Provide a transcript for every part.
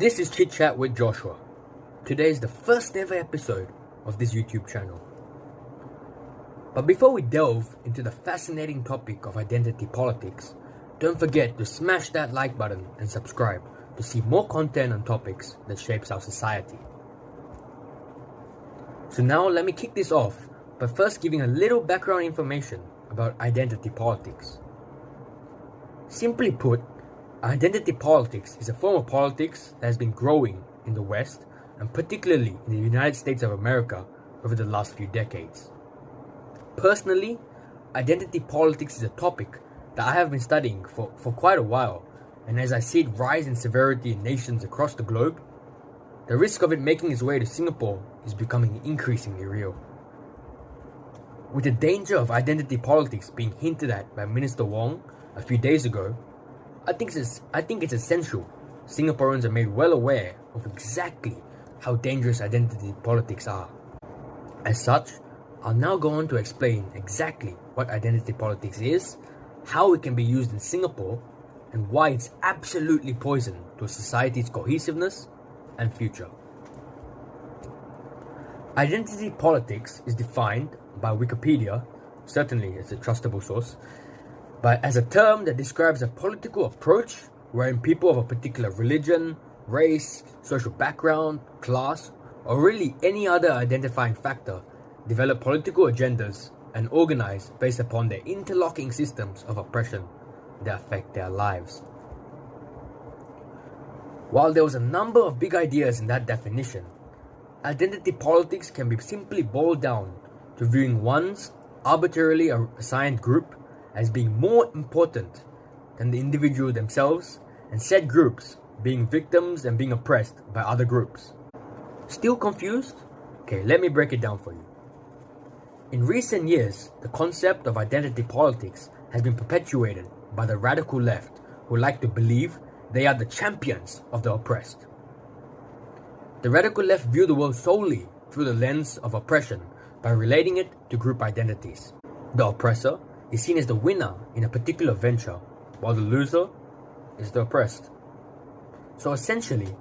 This is Chit Chat with Joshua. Today is the first ever episode of this YouTube channel. But before we delve into the fascinating topic of identity politics, don't forget to smash that like button and subscribe to see more content on topics that shapes our society. So now let me kick this off by first giving a little background information about identity politics. Simply put, identity politics is a form of politics that has been growing in the West and particularly in the United States of America over the last few decades. Personally, identity politics is a topic that I have been studying for quite a while, and as I see it rise in severity in nations across the globe, the risk of it making its way to Singapore is becoming increasingly real. With the danger of identity politics being hinted at by Minister Wong a few days ago, I think it's essential Singaporeans are made well aware of exactly how dangerous identity politics are. As such, I'll now go on to explain exactly what identity politics is, how it can be used in Singapore, and why it's absolutely poison to a society's cohesiveness and future. Identity politics is defined by Wikipedia, certainly it's a trustable source, but as a term that describes a political approach wherein people of a particular religion, race, social background, class, or really any other identifying factor develop political agendas and organize based upon their interlocking systems of oppression that affect their lives. While there was a number of big ideas in that definition, identity politics can be simply boiled down to viewing one's arbitrarily assigned group as being more important than the individual themselves, and said groups being victims and being oppressed by other groups. Still confused? Okay, let me break it down for you. In recent years, the concept of identity politics has been perpetuated by the radical left, who like to believe they are the champions of the oppressed. The radical left view the world solely through the lens of oppression by relating it to group identities. The oppressor is seen as the winner in a particular venture, while the loser is the oppressed. So essentially,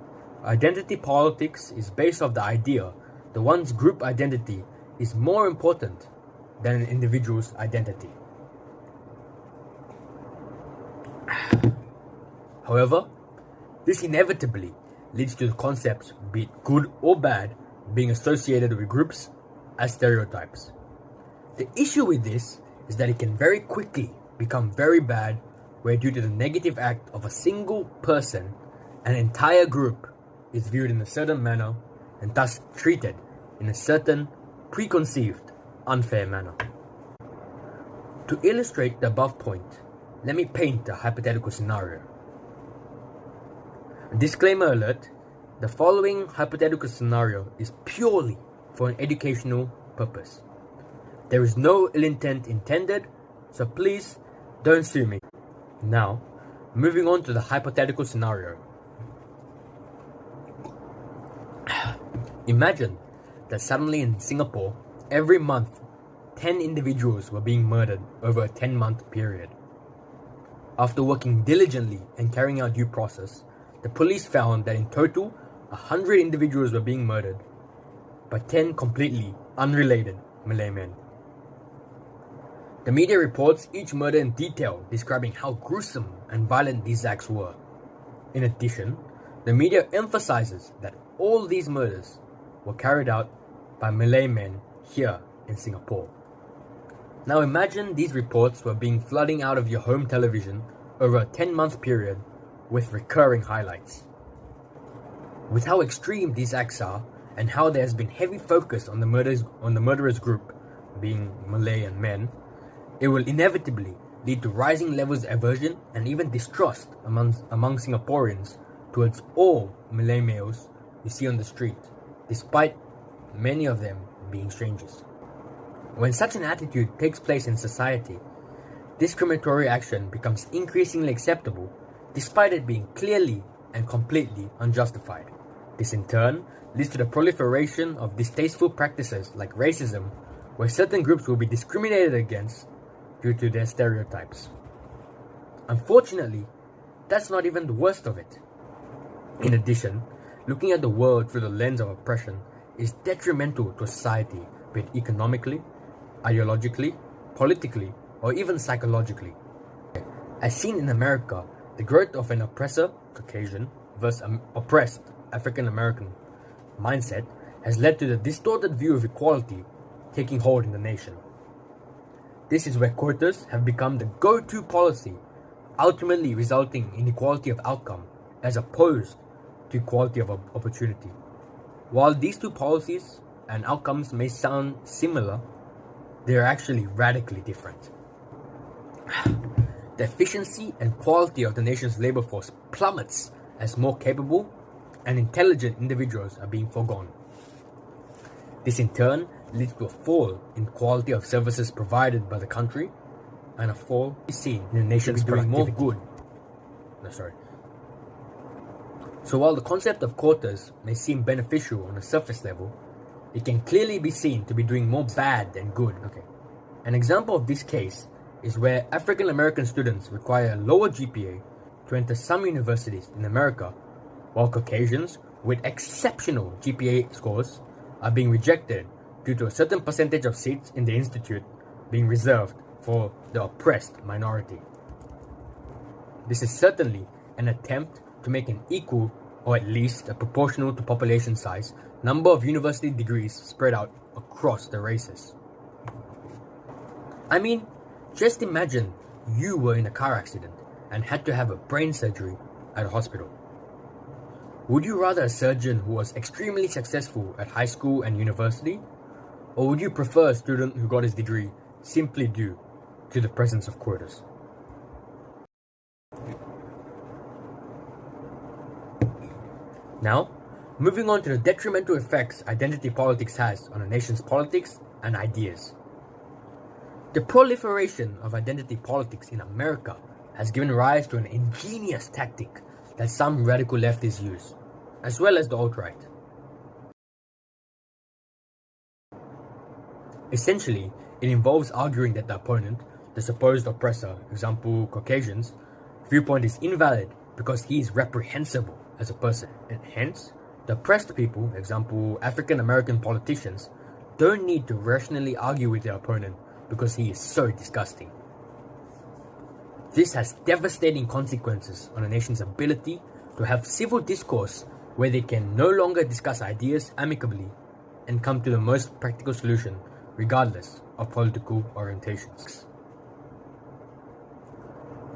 identity politics is based off the idea that one's group identity is more important than an individual's identity. However, this inevitably leads to the concepts, be it good or bad, being associated with groups as stereotypes. The issue with this is that it can very quickly become very bad, where due to the negative act of a single person, an entire group is viewed in a certain manner and thus treated in a certain preconceived, unfair manner. To illustrate the above point, let me paint a hypothetical scenario. Disclaimer alert, the following hypothetical scenario is purely for an educational purpose. There is no ill intent intended, so please don't sue me. Now, moving on to the hypothetical scenario. Imagine that suddenly in Singapore, every month, 10 individuals were being murdered over a 10-month period. After working diligently and carrying out due process, the police found that in total, 100 individuals were being murdered by 10 completely unrelated Malay men. The media reports each murder in detail, describing how gruesome and violent these acts were. In addition, the media emphasizes that all these murders were carried out by Malay men here in Singapore. Now imagine these reports were being flooding out of your home television over a 10-month period with recurring highlights. With how extreme these acts are and how there has been heavy focus on the murderers group being Malay and men, it will inevitably lead to rising levels of aversion and even distrust among Singaporeans towards all Malay males you see on the street, despite many of them being strangers. When such an attitude takes place in society, discriminatory action becomes increasingly acceptable despite it being clearly and completely unjustified. This in turn leads to the proliferation of distasteful practices like racism, where certain groups will be discriminated against due to their stereotypes. Unfortunately, that's not even the worst of it. In addition, looking at the world through the lens of oppression is detrimental to society, be it economically, ideologically, politically, or even psychologically. As seen in America, the growth of an oppressor, Caucasian, versus oppressed, African American mindset has led to the distorted view of equality taking hold in the nation. This is where quotas have become the go-to policy, ultimately resulting in equality of outcome as opposed to equality of opportunity. While these two policies and outcomes may sound similar, they are actually radically different. The efficiency and quality of the nation's labor force plummets as more capable and intelligent individuals are being foregone. This in turn leads to a fall in quality of services provided by the country and a fall seen in the nation's doing more good. So while the concept of quotas may seem beneficial on a surface level, it can clearly be seen to be doing more bad than good. An example of this case is where African American students require a lower GPA to enter some universities in America, while Caucasians with exceptional GPA scores are being rejected due to a certain percentage of seats in the institute being reserved for the oppressed minority. This is certainly an attempt to make an equal, or at least a proportional to population size, number of university degrees spread out across the races. I mean, just imagine you were in a car accident and had to have a brain surgery at a hospital. Would you rather a surgeon who was extremely successful at high school and university, or would you prefer a student who got his degree simply due to the presence of quotas? Now, moving on to the detrimental effects identity politics has on a nation's politics and ideas. The proliferation of identity politics in America has given rise to an ingenious tactic that some radical leftists use, as well as the alt-right. Essentially, it involves arguing that the opponent, the supposed oppressor, example Caucasians, viewpoint is invalid because he is reprehensible as a person, and hence, the oppressed people, example African American politicians, don't need to rationally argue with their opponent because he is so disgusting. This has devastating consequences on a nation's ability to have civil discourse where they can no longer discuss ideas amicably and come to the most practical solution regardless of political orientations.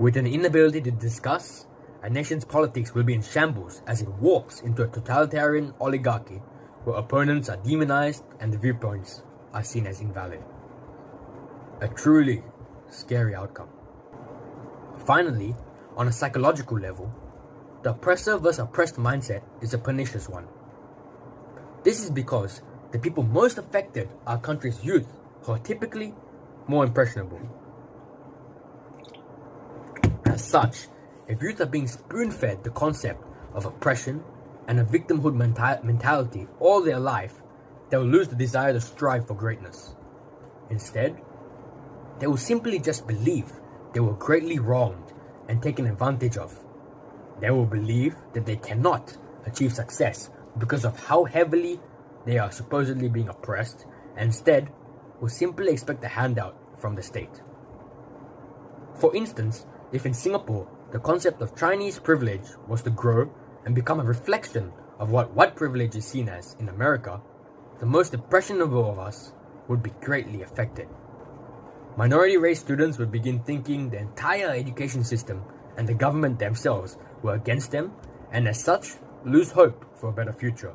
With an inability to discuss, a nation's politics will be in shambles as it walks into a totalitarian oligarchy where opponents are demonized and the viewpoints are seen as invalid. A truly scary outcome. Finally, on a psychological level, the oppressor versus oppressed mindset is a pernicious one. This is because the people most affected are our country's youth, who are typically more impressionable. As such, if youth are being spoon-fed the concept of oppression and a victimhood mentality all their life, they will lose the desire to strive for greatness. Instead, they will simply just believe they were greatly wronged and taken advantage of. They will believe that they cannot achieve success because of how heavily they are supposedly being oppressed, and instead will simply expect a handout from the state. For instance, if in Singapore the concept of Chinese privilege was to grow and become a reflection of what white privilege is seen as in America, the most impressionable of us would be greatly affected. Minority race students would begin thinking the entire education system and the government themselves were against them, and as such, lose hope for a better future.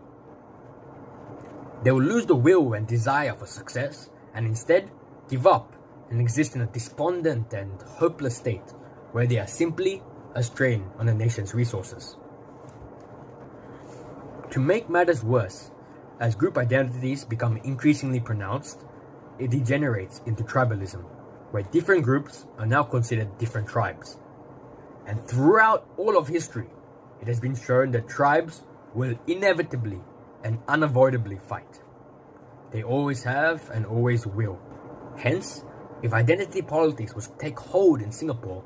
They will lose the will and desire for success, and instead give up and exist in a despondent and hopeless state where they are simply a strain on the nation's resources. To make matters worse, as group identities become increasingly pronounced, it degenerates into tribalism, where different groups are now considered different tribes. And throughout all of history, it has been shown that tribes will inevitably and unavoidably fight. They always have and always will. Hence, if identity politics was to take hold in Singapore,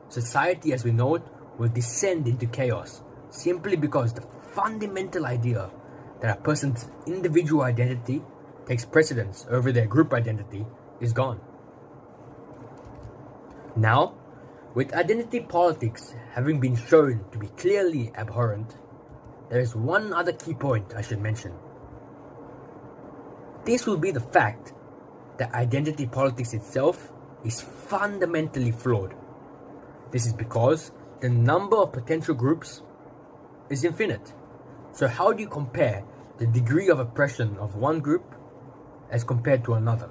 society as we know it will descend into chaos, simply because the fundamental idea that a person's individual identity takes precedence over their group identity is gone. Now, with identity politics having been shown to be clearly abhorrent, there is one other key point I should mention. This will be the fact that identity politics itself is fundamentally flawed. This is because the number of potential groups is infinite. So how do you compare the degree of oppression of one group as compared to another?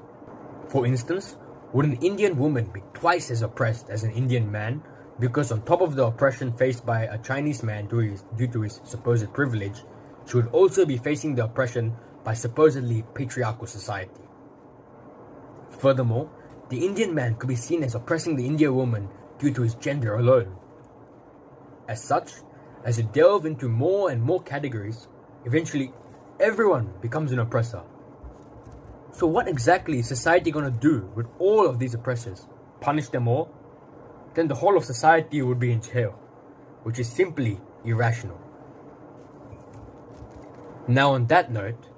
For instance, would an Indian woman be twice as oppressed as an Indian man because on top of the oppression faced by a Chinese man due to his supposed privilege, she would also be facing the oppression by supposedly patriarchal society? Furthermore, the Indian man could be seen as oppressing the Indian woman due to his gender alone. As such, as you delve into more and more categories, eventually everyone becomes an oppressor. So what exactly is society going to do with all of these oppressors? Punish them all? Then the whole of society would be in jail, which is simply irrational. Now on that note,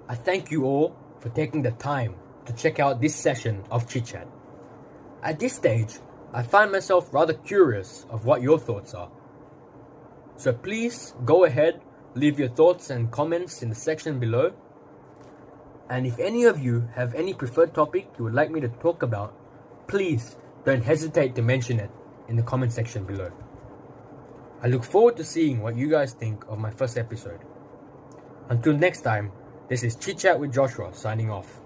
I thank you all for taking the time to check out this session of Chit Chat. At this stage, I find myself rather curious of what your thoughts are. So please go ahead, leave your thoughts and comments in the section below. And if any of you have any preferred topic you would like me to talk about, please don't hesitate to mention it in the comment section below. I look forward to seeing what you guys think of my first episode. Until next time, this is Chit Chat with Joshua signing off.